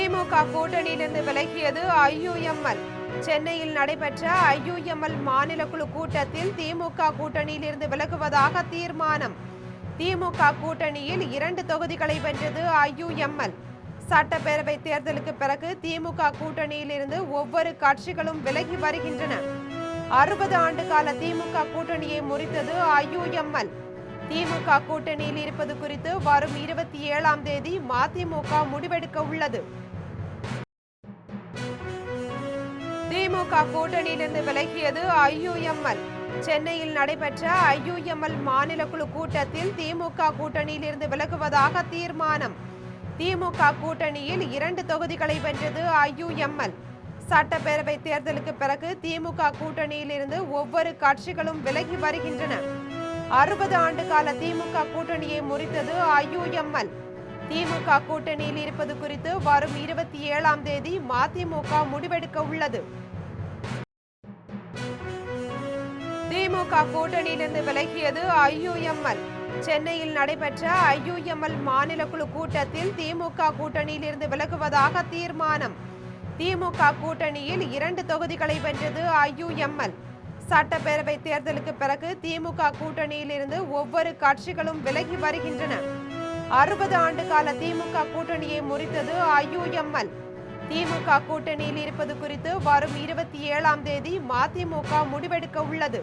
திமுக கூட்டணியிலிருந்து விலகியது ஐயுஎம்எல். சென்னையில் நடைபெற்ற ஐயுஎம்எல் மாநில குழு கூட்டத்தில் திமுக கூட்டணியிலிருந்து விலகுவதாக தீர்மானம். திமுக கூட்டணியில் 2 தொகுதிகளை வென்றது ஐயுஎம்எல். சட்டப்பேரவை தேர்தலுக்கு பிறகு திமுக கூட்டணியிலிருந்து ஒவ்வொரு கட்சிகளும் விலகி வருகின்றன. 60 ஆண்டு கால திமுக கூட்டணியை முறித்தது ஐயுஎம்எல். திமுக கூட்டணியில் இருப்பது குறித்து வரும் 27ஆம் தேதி மதிமுக முடிவெடுக்க உள்ளது. திமுக கூட்டணியிலிருந்து விலகியது ஐயுஎம்எல். சென்னையில் நடைபெற்ற ஐயுஎம்எல் மாநில குழு கூட்டத்தில் திமுக கூட்டணியிலிருந்து விலகுவதாக தீர்மானம். திமுக கூட்டணியில் 2 தொகுதிகளை வென்றது ஐயுஎம்எல். சட்டப்பேரவை தேர்தலுக்கு பிறகு திமுக கூட்டணியிலிருந்து ஒவ்வொரு கட்சிகளும் விலகி வருகின்றன. 60 ஆண்டு கால திமுக கூட்டணியை முறித்தது ஐயுஎம்எல். திமுக கூட்டணியில் இருப்பது குறித்து வரும் 27ஆம் தேதி மதிமுக முடிவெடுக்க உள்ளது. திமுக கூட்டணியிலிருந்து விலகியது ஐயுஎம்எல். சென்னையில் நடைபெற்ற ஐயுஎம்எல் மாநில குழு கூட்டத்தில் திமுக கூட்டணியிலிருந்து விலகுவதாக தீர்மானம். திமுக கூட்டணியில் 2 தொகுதிகளை வென்றது ஐயுஎம்எல். சட்டப்பேரவை தேர்தலுக்கு பிறகு திமுக கூட்டணியிலிருந்து ஒவ்வொரு கட்சிகளும் விலகி வருகின்றன. 60 ஆண்டு கால திமுக கூட்டணியை முறித்தது ஐயுஎம்எல். திமுக கூட்டணியில் இருப்பது குறித்து வரும் 27ஆம் தேதி மதிமுக முடிவெடுக்க உள்ளது.